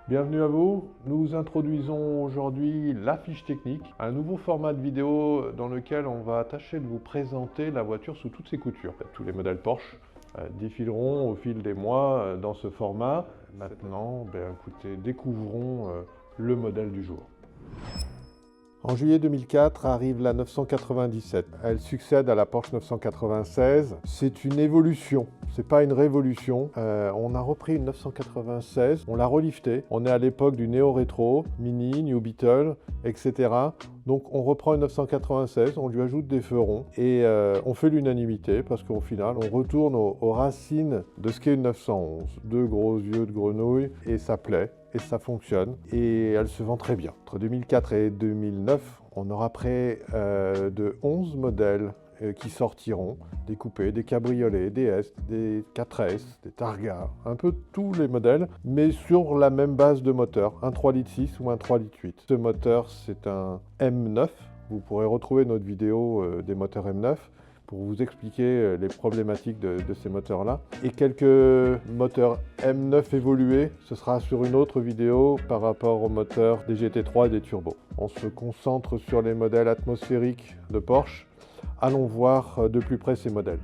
Bienvenue à vous. Nous introduisons aujourd'hui la fiche technique, un nouveau format de vidéo dans lequel on va tâcher de vous présenter la voiture sous toutes ses coutures. Tous les modèles Porsche défileront au fil des mois dans ce format. Maintenant, écoutez, découvrons le modèle du jour. En juillet 2004 arrive la 997. Elle succède à la Porsche 996. C'est une évolution, c'est pas une révolution. On a repris une 996, on l'a reliftée. On est à l'époque du néo-rétro, Mini, New Beetle, etc. Donc on reprend une 996, on lui ajoute des feux ronds et on fait l'unanimité parce qu'au final on retourne aux racines de ce qu'est une 911. Deux gros yeux de grenouille et ça plaît. Et ça fonctionne, et elle se vend très bien. Entre 2004 et 2009, on aura près de 11 modèles qui sortiront, des coupés, des cabriolets, des S, des 4S, des Targa, un peu tous les modèles, mais sur la même base de moteur, un 3,6 litres ou un 3,8 litres. Ce moteur, c'est un M9, vous pourrez retrouver notre vidéo des moteurs M9, pour vous expliquer les problématiques de ces moteurs-là. Et quelques moteurs M9 évolués, ce sera sur une autre vidéo par rapport aux moteurs des GT3 et des turbos. On se concentre sur les modèles atmosphériques de Porsche. Allons voir de plus près ces modèles.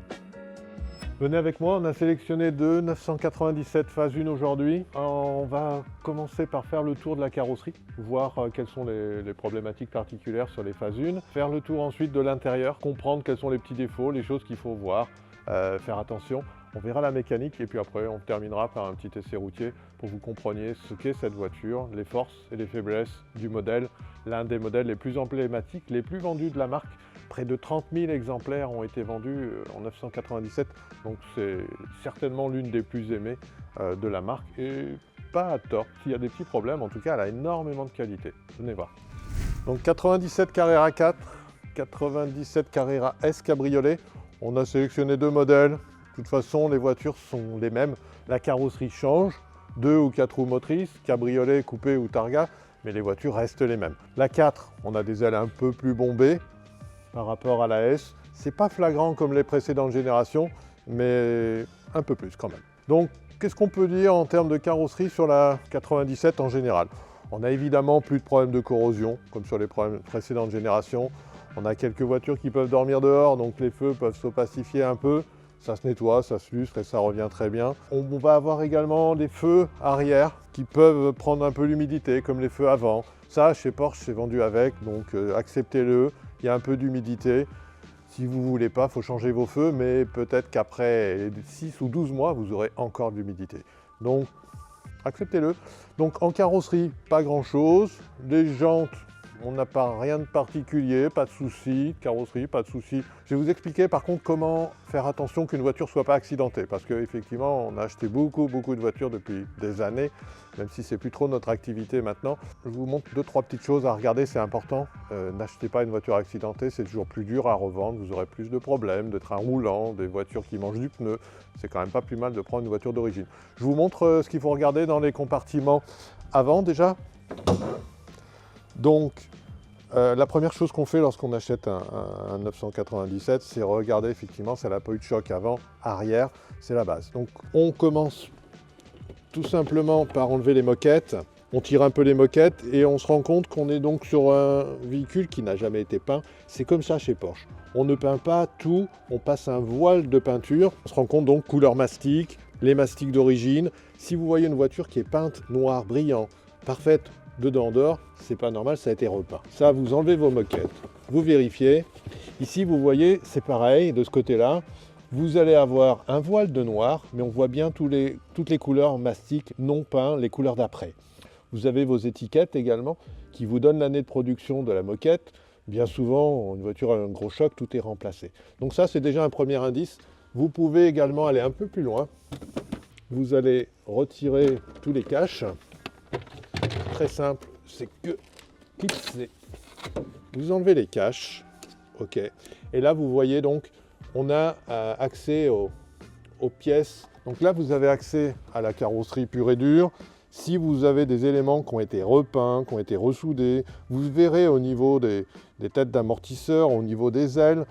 Venez avec moi, on a sélectionné deux 997 phase 1 aujourd'hui. On va commencer par faire le tour de la carrosserie, voir quelles sont les problématiques particulières sur les phases 1. Faire le tour ensuite de l'intérieur, comprendre quels sont les petits défauts, les choses qu'il faut voir, faire attention. On verra la mécanique et puis après on terminera par un petit essai routier pour que vous compreniez ce qu'est cette voiture, les forces et les faiblesses du modèle. L'un des modèles les plus emblématiques, les plus vendus de la marque. Près de 30 000 exemplaires ont été vendus en 997, donc c'est certainement l'une des plus aimées de la marque et pas à tort. S'il y a des petits problèmes, en tout cas elle a énormément de qualité. Venez voir. Donc 97 Carrera 4, 97 Carrera S Cabriolet. On a sélectionné deux modèles. De toute façon, les voitures sont les mêmes. La carrosserie change, 2 ou 4 roues motrices, cabriolet, coupé ou targa, mais les voitures restent les mêmes. La 4, on a des ailes un peu plus bombées par rapport à la S. C'est pas flagrant comme les précédentes générations, mais un peu plus quand même. Donc, qu'est-ce qu'on peut dire en termes de carrosserie sur la 97 en général? On a évidemment plus de problèmes de corrosion, comme sur les précédentes générations. On a quelques voitures qui peuvent dormir dehors, donc les feux peuvent s'opacifier un peu. Ça se nettoie, ça se lustre et ça revient très bien. On va avoir également des feux arrière qui peuvent prendre un peu l'humidité, comme les feux avant. Ça, chez Porsche, c'est vendu avec, donc acceptez-le. Il y a un peu d'humidité. Si vous ne voulez pas, il faut changer vos feux, mais peut-être qu'après 6 ou 12 mois, vous aurez encore de l'humidité. Donc, acceptez-le. Donc, en carrosserie, pas grand-chose. Les jantes, on n'a pas rien de particulier, pas de souci. Carrosserie, pas de souci. Je vais vous expliquer par contre comment faire attention qu'une voiture ne soit pas accidentée. Parce qu'effectivement, on a acheté beaucoup de voitures depuis des années, même si c'est plus trop notre activité maintenant. Je vous montre 2-3 petites choses à regarder, c'est important. N'achetez pas une voiture accidentée, c'est toujours plus dur à revendre. Vous aurez plus de problèmes, de trains roulants, des voitures qui mangent du pneu. C'est quand même pas plus mal de prendre une voiture d'origine. Je vous montre ce qu'il faut regarder dans les compartiments avant déjà. Donc, la première chose qu'on fait lorsqu'on achète un 997, c'est regarder effectivement si elle n'a pas eu de choc avant, arrière, c'est la base. Donc on commence tout simplement par enlever les moquettes, on tire un peu les moquettes et on se rend compte qu'on est donc sur un véhicule qui n'a jamais été peint. C'est comme ça chez Porsche. On ne peint pas tout, on passe un voile de peinture. On se rend compte donc couleur mastic, les mastiques d'origine. Si vous voyez une voiture qui est peinte noir, brillant, parfaite, dedans dehors, c'est pas normal, ça a été repeint. Ça, vous enlevez vos moquettes, vous vérifiez. Ici, vous voyez, c'est pareil, de ce côté-là. Vous allez avoir un voile de noir, mais on voit bien toutes les couleurs mastic non peints, les couleurs d'après. Vous avez vos étiquettes également, qui vous donnent l'année de production de la moquette. Bien souvent, une voiture a un gros choc, tout est remplacé. Donc ça, c'est déjà un premier indice. Vous pouvez également aller un peu plus loin. Vous allez retirer tous les caches. Très simple, c'est que clipser. Vous enlevez les caches, ok. Et là, vous voyez donc, on a accès aux pièces. Donc là, vous avez accès à la carrosserie pure et dure. Si vous avez des éléments qui ont été repeints, qui ont été ressoudés, vous verrez au niveau des têtes d'amortisseurs, au niveau des ailes,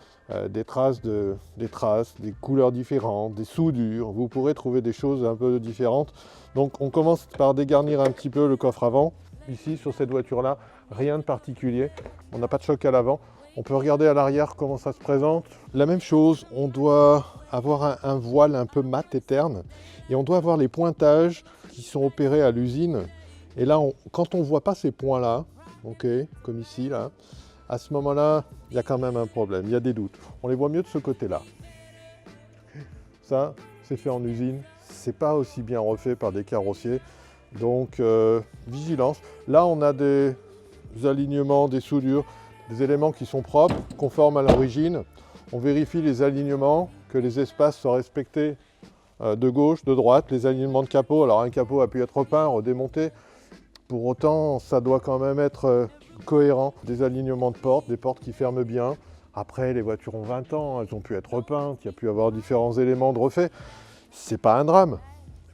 des traces, des couleurs différentes, des soudures. Vous pourrez trouver des choses un peu différentes. Donc on commence par dégarnir un petit peu le coffre avant. Ici, sur cette voiture-là, rien de particulier. On n'a pas de choc à l'avant. On peut regarder à l'arrière comment ça se présente. La même chose, on doit avoir un voile un peu mat et terne. Et on doit avoir les pointages qui sont opérés à l'usine. Et là, quand on ne voit pas ces points-là, okay, comme ici, là, à ce moment-là, il y a quand même un problème, il y a des doutes. On les voit mieux de ce côté-là. Ça, c'est fait en usine. C'est pas aussi bien refait par des carrossiers. Donc, vigilance. Là, on a des alignements, des soudures, des éléments qui sont propres, conformes à l'origine. On vérifie les alignements, que les espaces soient respectés de gauche, de droite, les alignements de capot. Alors un capot a pu être repeint, redémonté. Pour autant, ça doit quand même être cohérent. Des alignements de portes, des portes qui ferment bien. Après, les voitures ont 20 ans, elles ont pu être repeintes, il y a pu avoir différents éléments de refait. C'est pas un drame.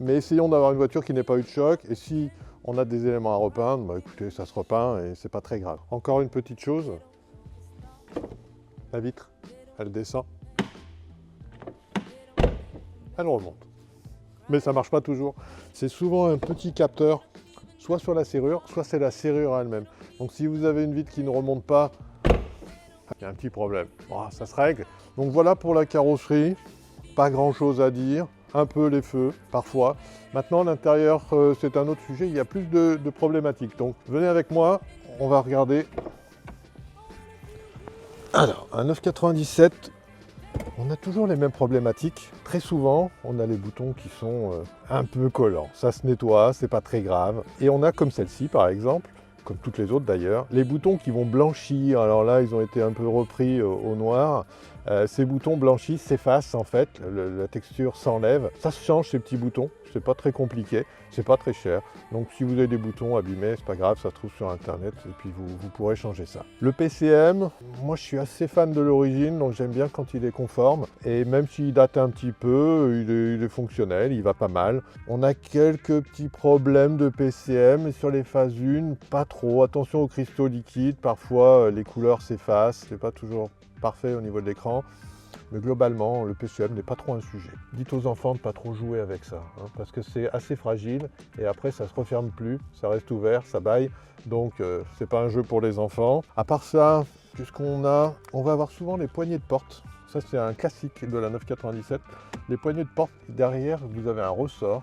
Mais essayons d'avoir une voiture qui n'ait pas eu de choc. Et si on a des éléments à repeindre, bah écoutez, ça se repeint et c'est pas très grave. Encore une petite chose, la vitre, elle descend, elle remonte. Mais ça marche pas toujours. C'est souvent un petit capteur, soit sur la serrure, soit c'est la serrure elle-même. Donc si vous avez une vitre qui ne remonte pas, il y a un petit problème. Bon, ça se règle. Donc voilà pour la carrosserie, pas grand chose à dire. Un peu les feux, parfois. Maintenant, l'intérieur, c'est un autre sujet, il y a plus de problématiques. Donc, venez avec moi, on va regarder. Alors, un 997, on a toujours les mêmes problématiques. Très souvent, on a les boutons qui sont un peu collants. Ça se nettoie, c'est pas très grave. Et on a comme celle-ci, par exemple, comme toutes les autres d'ailleurs, les boutons qui vont blanchir. Alors là, ils ont été un peu repris au noir. Ces boutons blanchissent, s'effacent en fait, la texture s'enlève. Ça se change ces petits boutons, c'est pas très compliqué, c'est pas très cher. Donc si vous avez des boutons abîmés, c'est pas grave, ça se trouve sur internet et puis vous pourrez changer ça. Le PCM, moi je suis assez fan de l'origine, donc j'aime bien quand il est conforme. Et même s'il date un petit peu, il est fonctionnel, il va pas mal. On a quelques petits problèmes de PCM et sur les phases 1, pas trop. Attention aux cristaux liquides, parfois les couleurs s'effacent, c'est pas toujours parfait au niveau de l'écran, mais globalement le PCM n'est pas trop un sujet. Dites aux enfants de ne pas trop jouer avec ça, hein, parce que c'est assez fragile et après ça se referme plus, ça reste ouvert, ça baille, donc c'est pas un jeu pour les enfants. À part ça, qu'est-ce qu'on a? On va avoir souvent les poignées de porte. Ça c'est un classique de la 997. Les poignées de porte, derrière vous avez un ressort,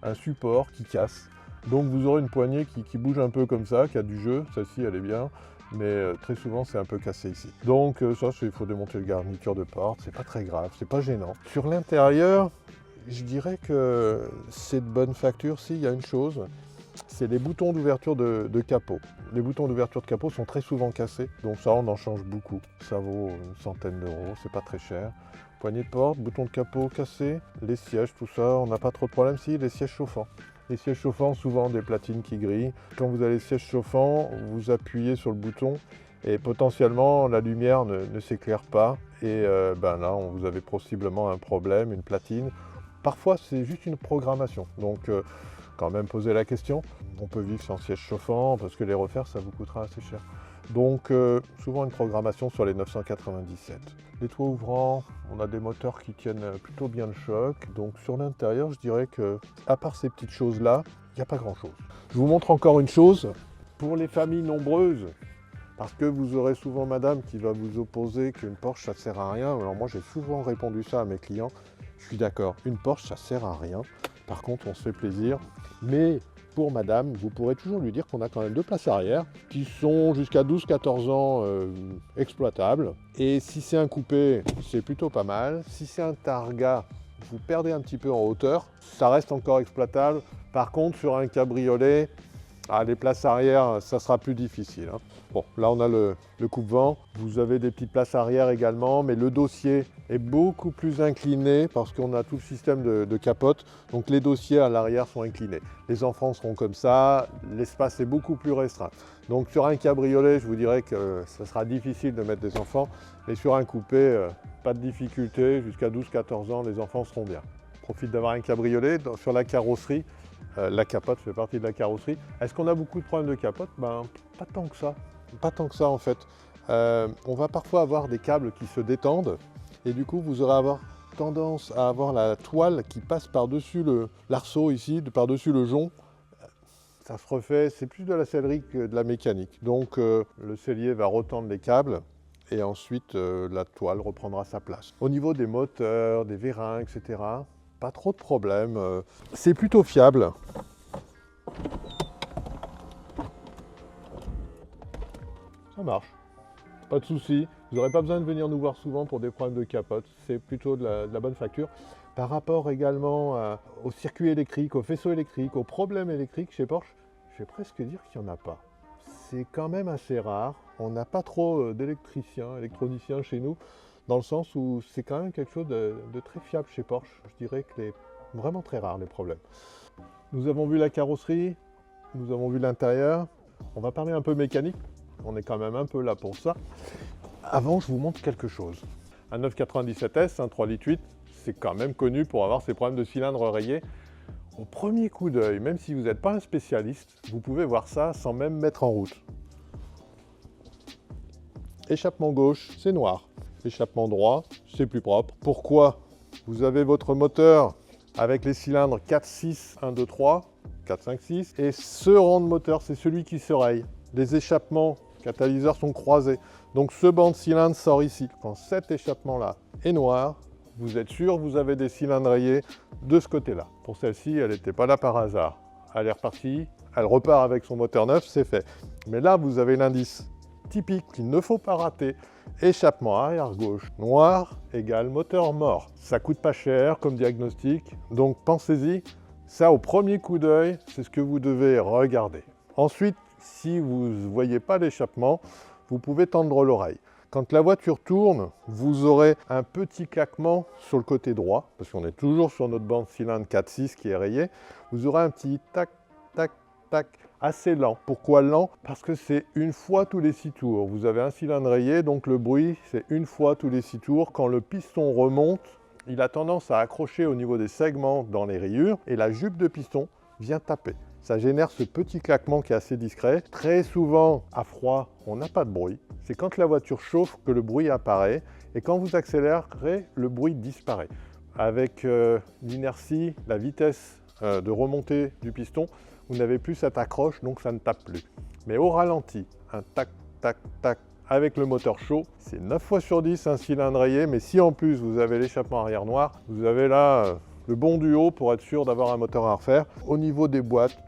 un support qui casse. Donc vous aurez une poignée qui bouge un peu comme ça, qui a du jeu, celle-ci elle est bien. Mais très souvent c'est un peu cassé ici. Donc ça, il faut démonter le garniture de porte, c'est pas très grave, c'est pas gênant. Sur l'intérieur, je dirais que c'est de bonne facture. Si, il y a une chose, c'est les boutons d'ouverture de capot. Les boutons d'ouverture de capot sont très souvent cassés, donc ça on en change beaucoup. Ça vaut une centaine d'euros, c'est pas très cher. Poignée de porte, bouton de capot cassé, les sièges, tout ça, on n'a pas trop de problème. Si, les sièges chauffants. Les sièges chauffants, souvent des platines qui grillent. Quand vous avez les sièges chauffants, vous appuyez sur le bouton et potentiellement la lumière ne s'éclaire pas. Et ben là, vous avez possiblement un problème, une platine. Parfois, c'est juste une programmation. Donc, quand même poser la question. On peut vivre sans siège chauffant parce que les refaire, ça vous coûtera assez cher. Donc, souvent une programmation sur les 997. Les toits ouvrants, on a des moteurs qui tiennent plutôt bien le choc. Donc, sur l'intérieur, je dirais que, à part ces petites choses-là, il n'y a pas grand-chose. Je vous montre encore une chose. Pour les familles nombreuses, parce que vous aurez souvent madame qui va vous opposer qu'une Porsche, ça ne sert à rien. Alors moi, j'ai souvent répondu ça à mes clients. Je suis d'accord, une Porsche, ça ne sert à rien. Par contre, on se fait plaisir. Mais pour madame, vous pourrez toujours lui dire qu'on a quand même 2 places arrière qui sont jusqu'à 12-14 ans exploitables. Et si c'est un coupé, c'est plutôt pas mal. Si c'est un Targa, vous perdez un petit peu en hauteur. Ça reste encore exploitable. Par contre, sur un cabriolet, les places arrière, ça sera plus difficile. Hein. Bon, là on a le coupe-vent. Vous avez des petites places arrière également, mais le dossier est beaucoup plus incliné parce qu'on a tout le système de capote. Donc les dossiers à l'arrière sont inclinés. Les enfants seront comme ça, l'espace est beaucoup plus restreint. Donc sur un cabriolet, je vous dirais que ça sera difficile de mettre des enfants. Mais sur un coupé, pas de difficulté. Jusqu'à 12-14 ans, les enfants seront bien. Profite d'avoir un cabriolet sur la carrosserie. La capote fait partie de la carrosserie. Est-ce qu'on a beaucoup de problèmes de capote? Ben, pas tant que ça. Pas tant que ça en fait. On va parfois avoir des câbles qui se détendent et du coup vous aurez tendance à avoir la toile qui passe par-dessus l'arceau ici, par-dessus le jonc. Ça se refait, c'est plus de la sellerie que de la mécanique. Donc le sellier va retendre les câbles et ensuite la toile reprendra sa place. Au niveau des moteurs, des vérins, etc., pas trop de problèmes. C'est plutôt fiable. Ça marche. Pas de souci. Vous n'aurez pas besoin de venir nous voir souvent pour des problèmes de capote. C'est plutôt de la bonne facture. Par rapport également au circuit électrique, aux faisceaux électriques, aux problèmes électriques chez Porsche, je vais presque dire qu'il n'y en a pas. C'est quand même assez rare. On n'a pas trop d'électriciens, électroniciens chez nous, dans le sens où c'est quand même quelque chose de très fiable chez Porsche. Je dirais que c'est vraiment très rare les problèmes. Nous avons vu la carrosserie, nous avons vu l'intérieur. On va parler un peu mécanique. On est quand même un peu là pour ça. Avant, je vous montre quelque chose. Un 997S, un 3,8 litres, c'est quand même connu pour avoir ces problèmes de cylindre rayé. Au premier coup d'œil, même si vous n'êtes pas un spécialiste, vous pouvez voir ça sans même mettre en route. Échappement gauche, c'est noir. Échappement droit, c'est plus propre. Pourquoi? Vous avez votre moteur avec les cylindres 4, 6, 1, 2, 3, 4, 5, 6. Et ce rang de moteur, c'est celui qui se raye. Les échappements catalyseurs sont croisés. Donc ce banc de cylindres sort ici. Quand cet échappement-là est noir, vous êtes sûr que vous avez des cylindres rayés de ce côté-là. Pour celle-ci, elle n'était pas là par hasard. Elle est repartie, elle repart avec son moteur neuf, c'est fait. Mais là, vous avez l'indice typique qu'il ne faut pas rater. Échappement arrière gauche noir égale moteur mort. Ça coûte pas cher comme diagnostic, donc pensez-y. Ça, au premier coup d'œil, c'est ce que vous devez regarder. Ensuite, si vous ne voyez pas l'échappement, vous pouvez tendre l'oreille. Quand la voiture tourne, vous aurez un petit claquement sur le côté droit, parce qu'on est toujours sur notre banc de cylindre 4-6 qui est rayé. Vous aurez un petit tac, tac, tac, assez lent. Pourquoi lent? Parce que c'est une fois tous les 6 tours. Vous avez un cylindre rayé, donc le bruit, c'est une fois tous les 6 tours. Quand le piston remonte, il a tendance à accrocher au niveau des segments dans les rayures, et la jupe de piston vient taper. Ça génère ce petit claquement qui est assez discret. Très souvent, à froid, on n'a pas de bruit. C'est quand la voiture chauffe que le bruit apparaît. Et quand vous accélérez, le bruit disparaît. Avec l'inertie, la vitesse de remontée du piston, vous n'avez plus cette accroche, donc ça ne tape plus. Mais au ralenti, un tac, tac, tac, avec le moteur chaud, c'est 9 fois sur 10 un cylindre rayé. Mais si en plus vous avez l'échappement arrière noir, vous avez là le bon duo pour être sûr d'avoir un moteur à refaire. Au niveau des boîtes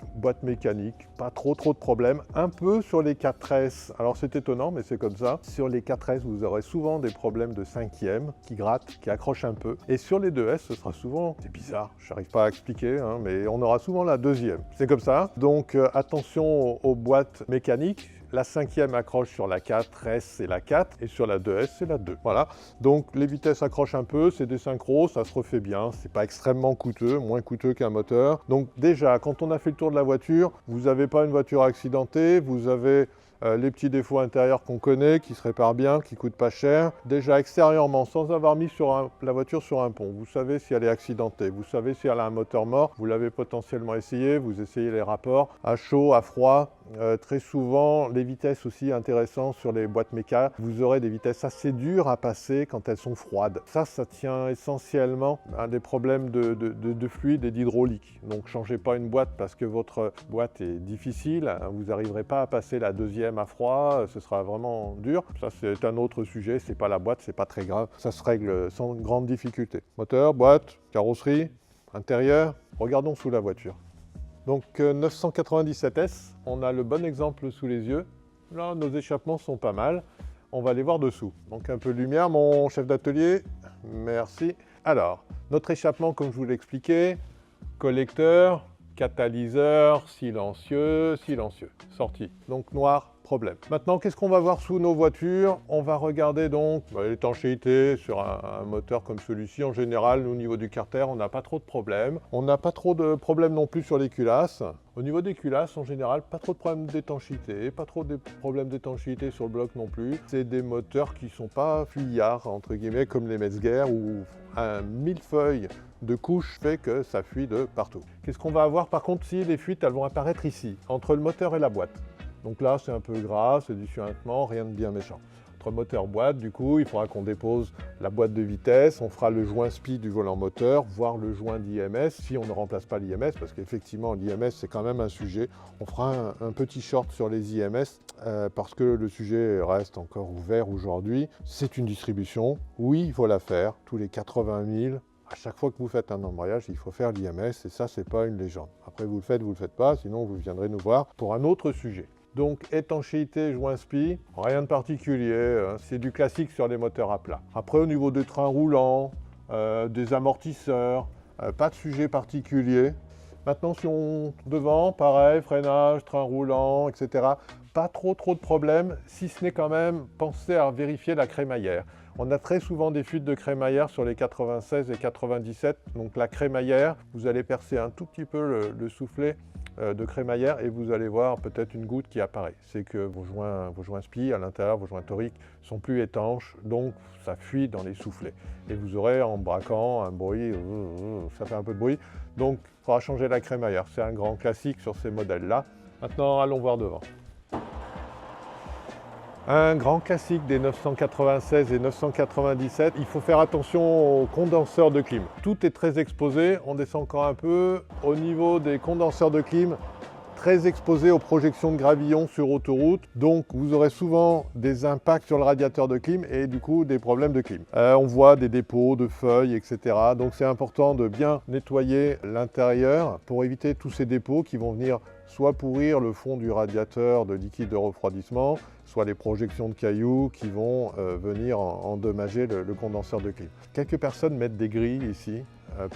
mécaniques, pas trop de problèmes. Un peu sur les 4S, alors c'est étonnant mais c'est comme ça. Sur les 4S, vous aurez souvent des problèmes de 5e qui grattent, qui accrochent un peu. Et sur les 2S, ce sera souvent, c'est bizarre, je n'arrive pas à expliquer, hein, mais on aura souvent la 2e. C'est comme ça. Donc attention aux boîtes mécaniques. La 5e accroche sur la 4S, c'est la 4, et sur la 2S, c'est la 2. Voilà, donc les vitesses accrochent un peu, c'est des synchros, ça se refait bien, c'est pas extrêmement coûteux, moins coûteux qu'un moteur. Donc déjà, quand on a fait le tour de la voiture, vous n'avez pas une voiture accidentée, vous avez les petits défauts intérieurs qu'on connaît, qui se réparent bien, qui ne coûtent pas cher. Déjà extérieurement, sans avoir mis la voiture sur un pont, vous savez si elle est accidentée, vous savez si elle a un moteur mort, vous l'avez potentiellement essayé, vous essayez les rapports, à chaud, à froid. Très souvent, les vitesses aussi intéressantes sur les boîtes méca, vous aurez des vitesses assez dures à passer quand elles sont froides. Ça tient essentiellement à des problèmes de fluide et d'hydraulique. Donc changez pas une boîte parce que votre boîte est difficile, vous n'arriverez pas à passer la 2e à froid, ce sera vraiment dur. Ça c'est un autre sujet, c'est pas la boîte, c'est pas très grave, ça se règle sans grande difficulté. Moteur, boîte, carrosserie, intérieur, regardons sous la voiture. Donc 997S, on a le bon exemple sous les yeux. Là, nos échappements sont pas mal. On va les voir dessous. Donc un peu de lumière, mon chef d'atelier. Merci. Alors, notre échappement, comme je vous l'ai expliqué, collecteur, catalyseur, silencieux, silencieux. Sortie. Donc noir, problème. Maintenant, qu'est-ce qu'on va voir sous nos voitures? On va regarder donc l'étanchéité sur un moteur comme celui-ci. En général, au niveau du carter, on n'a pas trop de problèmes. On n'a pas trop de problèmes non plus sur les culasses. Au niveau des culasses, en général, pas trop de problèmes d'étanchéité, pas trop de problèmes d'étanchéité sur le bloc non plus. C'est des moteurs qui ne sont pas fuyards, entre guillemets, comme les Metzger, où un millefeuille de couches fait que ça fuit de partout. Qu'est-ce qu'on va avoir par contre si les fuites, elles vont apparaître ici, entre le moteur et la boîte? Donc là, c'est un peu gras, c'est du suintement, rien de bien méchant. Entre moteur boîte, du coup, il faudra qu'on dépose la boîte de vitesse, on fera le joint SPI du volant moteur, voire le joint d'IMS, si on ne remplace pas l'IMS, parce qu'effectivement, l'IMS, c'est quand même un sujet. On fera un petit short sur les IMS, parce que le sujet reste encore ouvert aujourd'hui. C'est une distribution, oui, il faut la faire, tous les 80 000. À chaque fois que vous faites un embrayage, il faut faire l'IMS, et ça, c'est pas une légende. Après, vous le faites pas, sinon vous viendrez nous voir pour un autre sujet. Donc étanchéité, joint SPI, rien de particulier, hein. C'est du classique sur les moteurs à plat. Après au niveau des trains roulants, des amortisseurs, pas de sujet particulier. Maintenant si on devant, pareil, freinage, train roulant, etc. Pas trop de problèmes, si ce n'est quand même penser à vérifier la crémaillère. On a très souvent des fuites de crémaillère sur les 96 et 97, donc la crémaillère, vous allez percer un tout petit peu le soufflet de crémaillère et vous allez voir peut-être une goutte qui apparaît. C'est que vos joints SPI à l'intérieur, vos joints toriques sont plus étanches, donc ça fuit dans les soufflets. Et vous aurez en braquant un bruit, ça fait un peu de bruit, donc il faudra changer la crémaillère. C'est un grand classique sur ces modèles-là. Maintenant, allons voir devant. Un grand classique des 996 et 997, il faut faire attention aux condenseurs de clim. Tout est très exposé, on descend encore un peu. Au niveau des condenseurs de clim, très exposé aux projections de gravillon sur autoroute. Donc vous aurez souvent des impacts sur le radiateur de clim et du coup des problèmes de clim. On voit des dépôts de feuilles, etc. Donc c'est important de bien nettoyer l'intérieur pour éviter tous ces dépôts qui vont venir soit pourrir le fond du radiateur de liquide de refroidissement, soit les projections de cailloux qui vont venir endommager le condenseur de clim. Quelques personnes mettent des grilles ici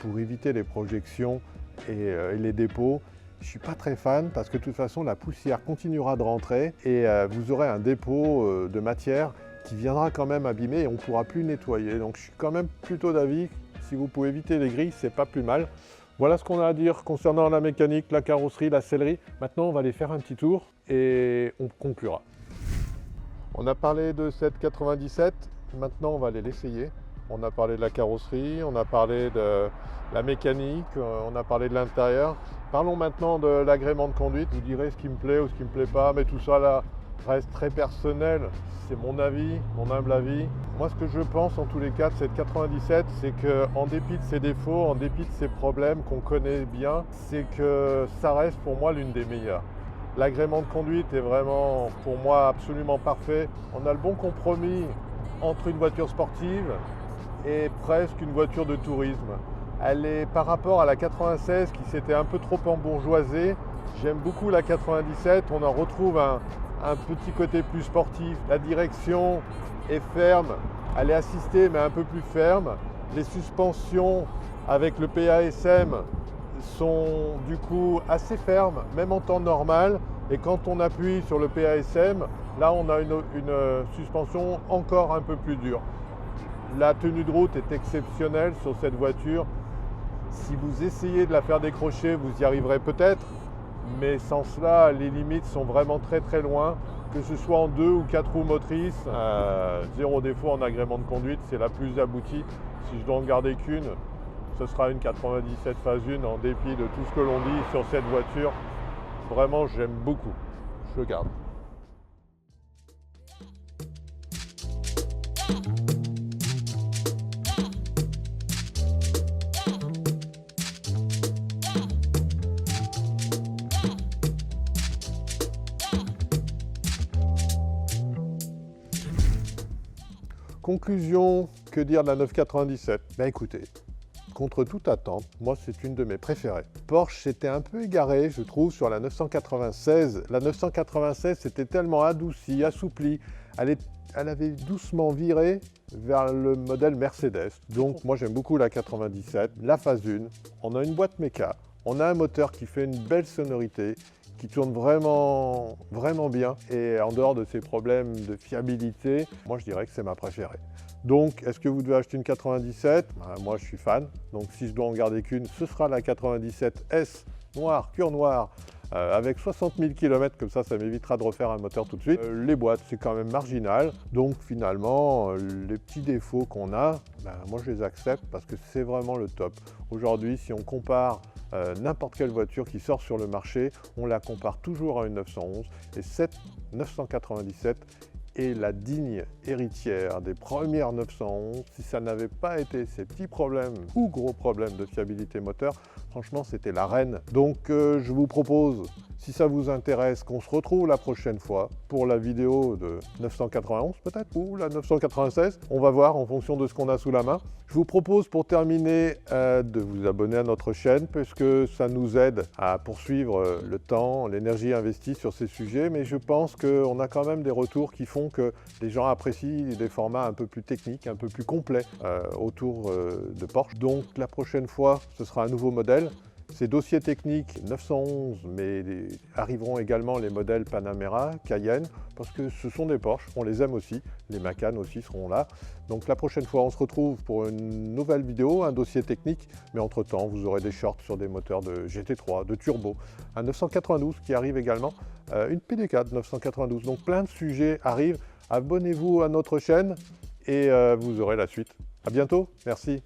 pour éviter les projections et les dépôts. Je ne suis pas très fan parce que de toute façon la poussière continuera de rentrer et vous aurez un dépôt de matière qui viendra quand même abîmer et on ne pourra plus nettoyer. Donc je suis quand même plutôt d'avis, si vous pouvez éviter les grilles, c'est pas plus mal. Voilà ce qu'on a à dire concernant la mécanique, la carrosserie, la sellerie. Maintenant, on va aller faire un petit tour et on conclura. On a parlé de cette 97, maintenant on va aller l'essayer. On a parlé de la carrosserie, on a parlé de la mécanique, on a parlé de l'intérieur. Parlons maintenant de l'agrément de conduite. Je vous dirai ce qui me plaît ou ce qui ne me plaît pas, mais tout ça là reste très personnel. C'est mon avis, mon humble avis. Moi, ce que je pense en tous les cas de cette 97, c'est qu'en dépit de ses défauts, en dépit de ses problèmes qu'on connaît bien, c'est que ça reste pour moi l'une des meilleures. L'agrément de conduite est vraiment pour moi absolument parfait. On a le bon compromis entre une voiture sportive et presque une voiture de tourisme. Elle est par rapport à la 96 qui s'était un peu trop embourgeoisée. J'aime beaucoup la 97, on en retrouve un petit côté plus sportif. La direction est ferme, elle est assistée mais un peu plus ferme. Les suspensions avec le PASM sont du coup assez fermes, même en temps normal. Et quand on appuie sur le PASM, là on a une suspension encore un peu plus dure. La tenue de route est exceptionnelle sur cette voiture. Si vous essayez de la faire décrocher, vous y arriverez peut-être. Mais sans cela, les limites sont vraiment très loin, que ce soit en 2 ou 4 roues motrices. Zéro défaut en agrément de conduite, c'est la plus aboutie. Si je dois en garder qu'une, ce sera une 97 phase 1 en dépit de tout ce que l'on dit sur cette voiture. Vraiment, j'aime beaucoup. Je le garde. Conclusion, que dire de la 997? Ben écoutez, contre toute attente, moi c'est une de mes préférées. Porsche s'était un peu égaré, je trouve, sur la 996. La 996 s'était tellement adoucie, assouplie, elle avait doucement viré vers le modèle Mercedes. Donc moi j'aime beaucoup la 97, la phase 1. On a une boîte méca, on a un moteur qui fait une belle sonorité, qui tourne vraiment bien. Et en dehors de ces problèmes de fiabilité, moi je dirais que c'est ma préférée. Donc, est-ce que vous devez acheter une 97? Moi, je suis fan. Donc, si je dois en garder qu'une, ce sera la 97S noire, pure noire, avec 60 000 km. Comme ça m'évitera de refaire un moteur tout de suite. Les boîtes, c'est quand même marginal. Donc, finalement, les petits défauts qu'on a, moi, je les accepte parce que c'est vraiment le top. Aujourd'hui, si on compare n'importe quelle voiture qui sort sur le marché, on la compare toujours à une 911. Et cette 997 est la digne héritière des premières 911. Si ça n'avait pas été ces petits problèmes ou gros problèmes de fiabilité moteur, franchement, c'était la reine. Donc, je vous propose, si ça vous intéresse, qu'on se retrouve la prochaine fois pour la vidéo de 991 peut-être, ou la 996. On va voir en fonction de ce qu'on a sous la main. Je vous propose pour terminer de vous abonner à notre chaîne puisque ça nous aide à poursuivre le temps, l'énergie investie sur ces sujets. Mais je pense qu'on a quand même des retours qui font que les gens apprécient des formats un peu plus techniques, un peu plus complets autour de Porsche. Donc la prochaine fois, ce sera un nouveau modèle. Ces dossiers techniques 911, mais arriveront également les modèles Panamera, Cayenne, parce que ce sont des Porsche, on les aime aussi, les Macan aussi seront là. Donc la prochaine fois, on se retrouve pour une nouvelle vidéo, un dossier technique, mais entre-temps, vous aurez des shorts sur des moteurs de GT3, de turbo, un 992 qui arrive également, une PD4 992. Donc plein de sujets arrivent. Abonnez-vous à notre chaîne et vous aurez la suite. À bientôt, merci.